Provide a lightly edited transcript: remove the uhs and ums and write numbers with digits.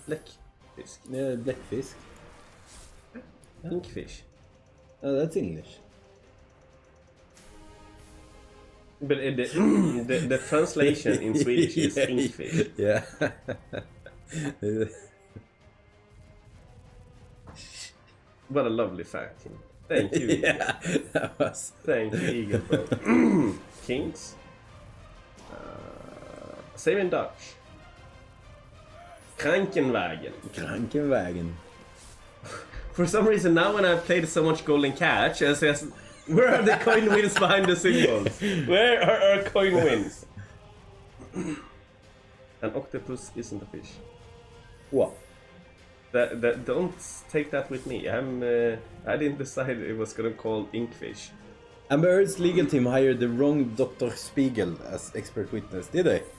Bläckfisk. Bläckfisk. Inkfish. Oh, that's English. But the translation in Swedish is inkfish. Yeah. What a lovely fact. Thank you, Eagle. Yeah, that was. Thank you, Eagle, bro. Kings. Save in Dutch. Krankenwagen. Krankenwagen. For some reason, now when I've played so much Golden Catch, it says, where are the coin wins behind the symbols? Where are our coin wins? An octopus isn't a fish. What? Don't take that with me. I didn't decide it was gonna call inkfish. Amber Heard's legal team hired the wrong Dr. Spiegel as expert witness, did they?